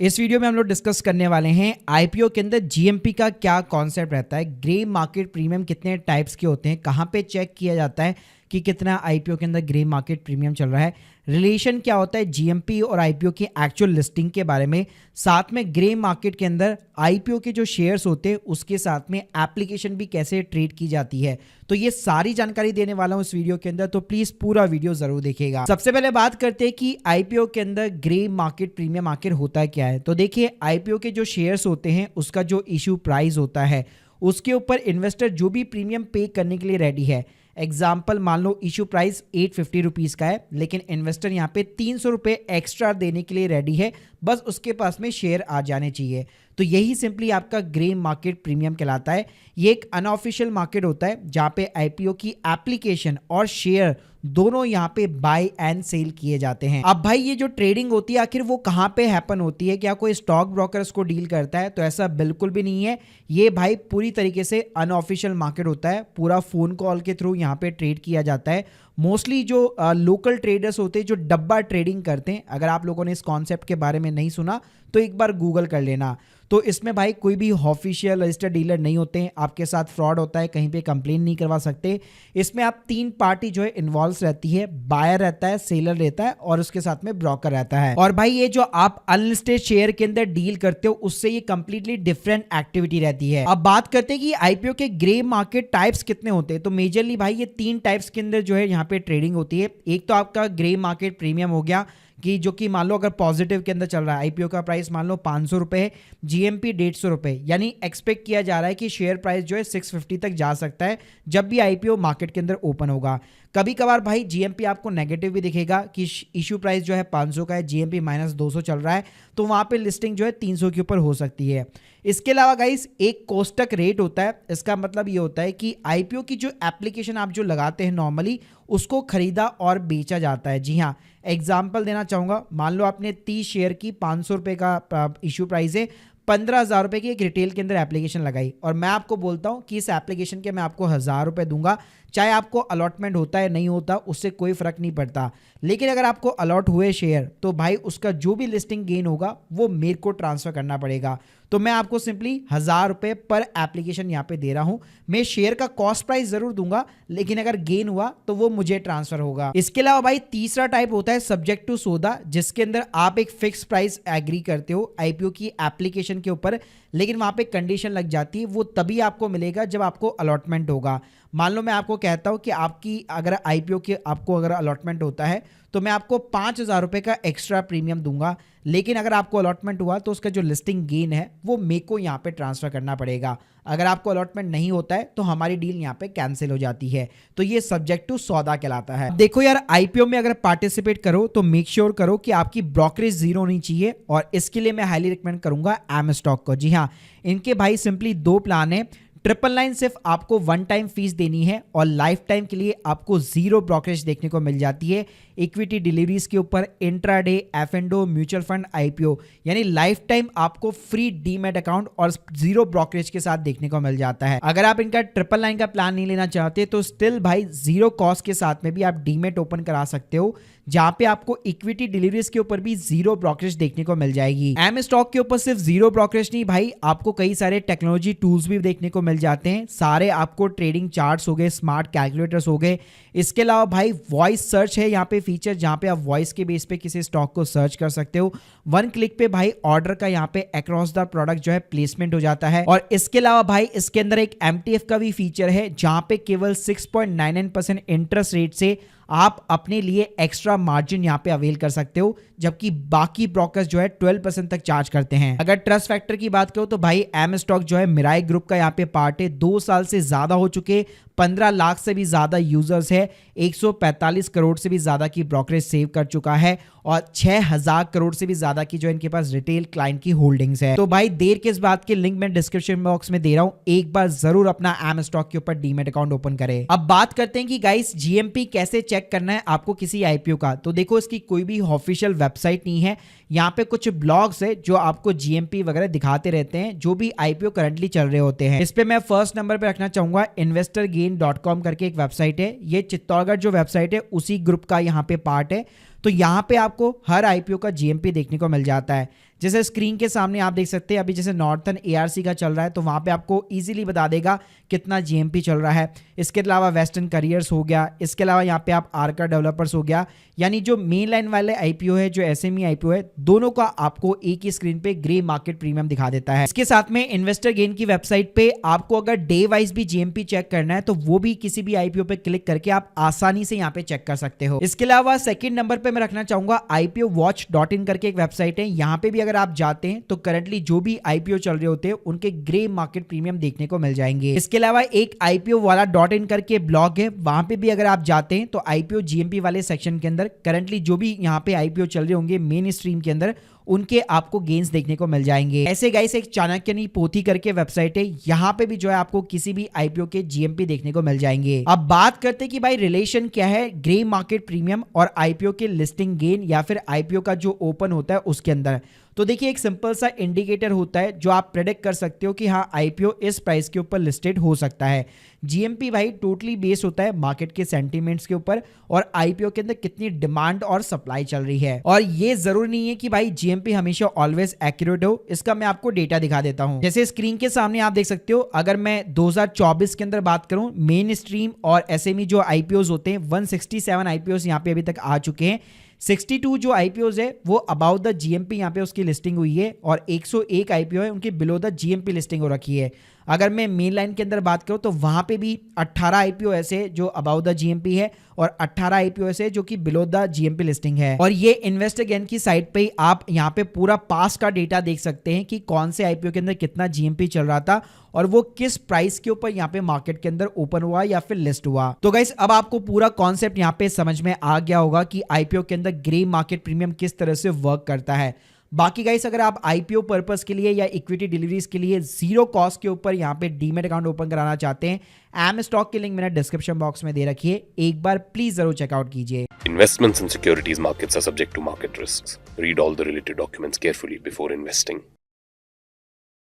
इस वीडियो में हम लोग डिस्कस करने वाले हैं आईपीओ के अंदर जीएमपी का क्या कॉन्सेप्ट रहता है, ग्रे मार्केट प्रीमियम कितने टाइप्स के होते हैं, कहाँ पे चेक किया जाता है कि कितना आईपीओ के अंदर ग्रे मार्केट प्रीमियम चल रहा है, रिलेशन क्या होता है जीएमपी और आईपीओ की एक्चुअल लिस्टिंग के बारे में, साथ में ग्रे मार्केट के अंदर आईपीओ के जो शेयर्स होते हैं उसके साथ में एप्लीकेशन भी कैसे ट्रेड की जाती है। तो ये सारी जानकारी देने वाला हूं इस वीडियो के अंदर, तो प्लीज पूरा वीडियो जरूर देखिएगा। सबसे पहले बात करते हैं कि आईपीओ के अंदर ग्रे मार्केट प्रीमियम आखिर होता क्या है। तो देखिए, आईपीओ के जो शेयर्स होते हैं उसका जो इशू प्राइस होता है उसके ऊपर इन्वेस्टर जो भी प्रीमियम पे करने के लिए रेडी है। एग्जाम्पल, मान लो इशू प्राइस 850 रुपीज़ का है, लेकिन इन्वेस्टर यहाँ पे 300 रुपये एक्स्ट्रा देने के लिए रेडी है, बस उसके पास में शेयर आ जाने चाहिए। तो यही सिंपली आपका ग्रे मार्केट प्रीमियम कहलाता है। ये एक अनऑफिशियल मार्केट होता है जहाँ पे आईपीओ की एप्लीकेशन और शेयर दोनों यहाँ पे बाय एंड सेल किए जाते हैं। अब भाई ये जो ट्रेडिंग होती है आखिर वो कहाँ पे हैपन होती है, क्या कोई स्टॉक ब्रोकर इसको डील करता है? तो ऐसा बिल्कुल भी नहीं है। ये भाई पूरी तरीके से अनऑफिशियल मार्केट होता है, पूरा फोन कॉल के थ्रू यहाँ पे ट्रेड किया जाता है। मोस्टली जो लोकल ट्रेडर्स होते हैं जो डब्बा ट्रेडिंग करते हैं, अगर आप लोगों ने इस कॉन्सेप्ट के बारे में नहीं सुना तो एक बार गूगल कर लेना। तो इसमें भाई कोई भी ऑफिशियल रजिस्टर्ड डीलर नहीं होते हैं, आपके साथ फ्रॉड होता है, कहीं पे कंप्लेन नहीं करवा सकते। इसमें आप तीन पार्टी जो है इन्वॉल्व रहती है, बायर रहता है, सेलर रहता है और उसके साथ में ब्रोकर रहता है। और भाई ये जो आप अनलिस्टेड शेयर के अंदर डील करते हो उससे ये कंप्लीटली डिफरेंट एक्टिविटी रहती है। अब बात करते हैं कि आईपीओ के ग्रे मार्केट टाइप्स कितने होते हैं। तो मेजरली भाई ये तीन टाइप्स के अंदर जो है यहाँ पे ट्रेडिंग होती है। एक तो आपका ग्रे मार्केट प्रीमियम हो गया कि जो कि मान लो अगर पॉजिटिव के अंदर चल रहा है, आईपीओ का प्राइस मान लो 500 रुपए है, जीएमपी 150 रुपए, यानी एक्सपेक्ट किया जा रहा है कि शेयर प्राइस जो है 650 तक जा सकता है जब भी आईपीओ मार्केट के अंदर ओपन होगा। कभी कभार भाई जीएमपी आपको नेगेटिव भी दिखेगा कि इशू प्राइस जो है 500 का है, जीएमपी -200 चल रहा है, तो वहां पे लिस्टिंग जो है 300 के ऊपर हो सकती है। इसके अलावा गाइस एक कोष्टक रेट होता है। इसका मतलब ये होता है कि आईपीओ की जो एप्लीकेशन आप जो लगाते हैं नॉर्मली उसको खरीदा और बेचा जाता है। जी हाँ, एग्जाम्पल देना चाहूंगा, मान लो आपने 30 शेयर की 500 रुपये का इशू प्राइस है, 15,000 रुपये की एक रिटेल के अंदर एप्लीकेशन लगाई और मैं आपको बोलता हूं कि इस एप्लीकेशन के मैं आपको 1,000 रुपये दूंगा, चाहे आपको अलॉटमेंट होता है नहीं होता उससे कोई फर्क नहीं पड़ता। लेकिन अगर आपको अलॉट हुए शेयर तो भाई उसका जो भी लिस्टिंग गेन होगा वो मेरे को ट्रांसफर करना पड़ेगा। तो मैं आपको सिंपली 1,000 रुपये पर एप्लीकेशन यहाँ पे दे रहा हूँ। मैं शेयर का कॉस्ट प्राइस जरूर दूंगा, लेकिन अगर गेन हुआ तो वो मुझे ट्रांसफर होगा। इसके अलावा भाई तीसरा टाइप होता है सब्जेक्ट टू सौदा, जिसके अंदर आप एक फिक्स प्राइस एग्री करते हो आईपीओ की एप्लीकेशन के ऊपर, लेकिन वहां पे कंडीशन लग जाती है, वो तभी आपको मिलेगा जब आपको अलॉटमेंट होगा। मान लो मैं आपको कहता हूं कि आपकी अगर आईपीओ के आपको अगर अलॉटमेंट होता है तो मैं आपको 5,000 रुपये का एक्स्ट्रा प्रीमियम दूंगा, लेकिन अगर आपको अलॉटमेंट हुआ तो उसका जो लिस्टिंग गेन है वो मेरे को यहाँ पे ट्रांसफर करना पड़ेगा। अगर आपको अलॉटमेंट नहीं होता है तो हमारी डील यहाँ पे कैंसिल हो जाती है। तो ये सब्जेक्ट टू सौदा कहलाता है। देखो यार, आईपीओ में अगर पार्टिसिपेट करो तो मेक श्योर करो कि आपकी ब्रोकरेज जीरो होनी चाहिए, और इसके लिए मैं हाईली रिकमेंड करूंगा एम स्टॉक को। जी हाँ, इनके भाई सिंपली 2 प्लान है। 999 सिर्फ आपको 1 टाइम फीस देनी है और लाइफ टाइम के लिए आपको 0 ब्रोकरेज देखने को मिल जाती है। इक्विटी डिलीवरीज के ऊपर, intraday, F&O, mutual fund, IPO, यानी लाइफ टाइम आपको फ्री डीमैट अकाउंट और 0 ब्रोकरेज के साथ देखने को मिल जाता है। अगर आप इनका 999 का प्लान नहीं लेना चाहते तो स्टिल भाई 0 कॉस्ट के साथ में भी आप डीमैट ओपन करा सकते हो, जहां पे आपको इक्विटी डिलीवरीज के ऊपर भी 0 ब्रोकरेज देखने को मिल जाएगी। एम स्टॉक के ऊपर सिर्फ 0 ब्रोकरेज नहीं भाई, आपको कई सारे टेक्नोलॉजी टूल्स भी देखने को मिल जाते हैं। सारे आपको ट्रेडिंग चार्ट्स हो गए, स्मार्ट कैलकुलेटर्स हो गए। इसके अलावा भाई वॉइस सर्च है यहाँ पे फीचर, जहां पे आप वॉइस के बेस पे किसी स्टॉक को सर्च कर सकते हो। 1 क्लिक पे भाई ऑर्डर का यहाँ पे अक्रॉस द प्रोडक्ट जो है प्लेसमेंट हो जाता है। और इसके अलावा भाई इसके अंदर एक एमटीएफ का भी फीचर है, जहां पे केवल 6.99% इंटरेस्ट रेट से आप अपने लिए एक्स्ट्रा मार्जिन यहाँ पे अवेल कर सकते हो, जबकि बाकी ब्रोकर्स जो है 12% तक चार्ज करते हैं। अगर ट्रस्ट फैक्टर की बात करो तो भाई एम स्टॉक जो है मिराई ग्रुप का यहाँ पे पार्ट है, 2 साल से ज्यादा हो चुके, 15 लाख से भी ज्यादा यूजर्स है, 145 करोड़ से भी ज्यादा की ब्रोकरेज सेव कर चुका है और 6,000 करोड़ से भी ज्यादा की जो इनके पास रिटेल क्लाइंट की होल्डिंग्स है। तो भाई देर किस बात की, लिंक मैं डिस्क्रिप्शन बॉक्स में दे रहा हूं, एक बार जरूर अपना एम स्टॉक के ऊपर डीमैट अकाउंट ओपन करें। अब बात करते हैं कि गाइस जीएमपी कैसे चेक करना है आपको किसी आईपीओ का। तो देखो, इसकी कोई भी ऑफिशियल वेबसाइट नहीं है, यहाँ पे कुछ ब्लॉग्स है जो आपको जीएमपी वगैरह दिखाते रहते हैं जो भी आईपीओ करंटली चल रहे होते हैं। इस पे मैं फर्स्ट नंबर पे रखना चाहूंगा investorgain.com करके एक वेबसाइट है। ये चित्तौड़गढ़ जो वेबसाइट है उसी ग्रुप का यहाँ पे पार्ट है। तो यहाँ पे आपको हर आईपीओ का जीएमपी देखने को मिल जाता है। जैसे स्क्रीन के सामने आप देख सकते हैं अभी जैसे नॉर्थन ARC का चल रहा है तो वहां पे आपको इजीली बता देगा कितना GMP चल रहा है। इसके अलावा वेस्टर्न करियर्स हो गया, इसके अलावा यहाँ पे आप आर्का डेवलपर्स हो गया, यानी जो मेन लाइन वाले IPO है, जो SME IPO है, दोनों का आपको एक ही स्क्रीन पे ग्रे मार्केट प्रीमियम दिखा देता है। इसके साथ में इन्वेस्टर गेन की वेबसाइट पे आपको अगर डे वाइज भी GMP चेक करना है तो वो भी किसी भी IPO पे क्लिक करके आप आसानी से यहाँ पे चेक कर सकते हो। इसके अलावा सेकंड नंबर पे मैं रखना चाहूंगा IPOwatch.in करके एक वेबसाइट है। यहाँ पे भी अगर आप जाते हैं तो करंटली जो भी IPO चल रहे होते हैं उनके ग्रे मार्केट प्रीमियम देखने को मिल जाएंगे। इसके अलावा एक IPO वाला .in करके ब्लॉग है, वहां पे भी अगर आप जाते हैं तो IPO GMP वाले सेक्शन के अंदर करंटली जो भी यहाँ पे IPO चल रहे होंगे मेन स्ट्रीम के अंदर उनके आपको गेन्स देखने को मिल जाएंगे। ऐसे गाइस एक चाणक्यनी पोथी करके वेबसाइट है, यहाँ पे भी जो है आपको किसी भी IPO के GMP देखने को मिल जाएंगे। अब बात करते हैं कि भाई रिलेशन क्या है ग्रे मार्केट प्रीमियम और IPO के लिस्टिंग गेन या फिर IPO का जो ओपन होता है उसके अंदर। तो देखिए एक सिंपल सा इंडिकेटर होता है जो आप प्रेडिक्ट कर सकते हो कि हाँ IPO इस प्राइस के ऊपर लिस्टेड हो सकता है। GMP भाई टोटली बेस होता है मार्केट के सेंटीमेंट्स के ऊपर और IPO के अंदर कितनी डिमांड और सप्लाई चल रही है। और ये जरूरी नहीं है कि भाई GMP हमेशा ऑलवेज एक्यूरेट हो। इसका मैं आपको डेटा दिखा देता हूं। जैसे स्क्रीन के सामने आप देख सकते हो, अगर मैं 2024 के अंदर बात करूं, मेन स्ट्रीम और SME जो IPOs होते हैं 167 IPOs यहाँ पे अभी तक आ चुके हैं। 62 जो IPOs है वो अबाउट द GMP यहाँ पे उसकी लिस्टिंग हुई है और 101 IPO है उनकी बिलो द GMP लिस्टिंग हो रखी है। अगर मैं मेन लाइन के अंदर बात करूं तो वहां पे भी 18 IPO ऐसे जो अबाउट द GMP है और 18 IPO ऐसे जो कि बिलो द GMP लिस्टिंग है। और ये इन्वेस्टर गेन की साइट पे आप यहाँ पे पूरा पास का डेटा देख सकते हैं कि कौन से IPO के अंदर कितना GMP चल रहा था और वो किस प्राइस के ऊपर यहाँ पे मार्केट के अंदर ओपन हुआ या फिर लिस्ट हुआ। तो गाइस अब आपको पूरा कॉन्सेप्ट यहाँ पे समझ में आ गया होगा कि IPO के अंदर ग्रे मार्केट प्रीमियम किस तरह से वर्क करता है। बाकी गाइस अगर आप IPO पर्पस के लिए या इक्विटी डिलीवरीज के लिए जीरो कॉस्ट के ऊपर यहाँ पे डीमेट अकाउंट ओपन कराना चाहते हैं, एम स्टॉक की लिंक मैंने डिस्क्रिप्शन बॉक्स में दे रखी है, एक बार प्लीज जरूर चेकआउट कीजिए। Investments in securities markets are subject to market risks. Read all the related documents carefully before investing.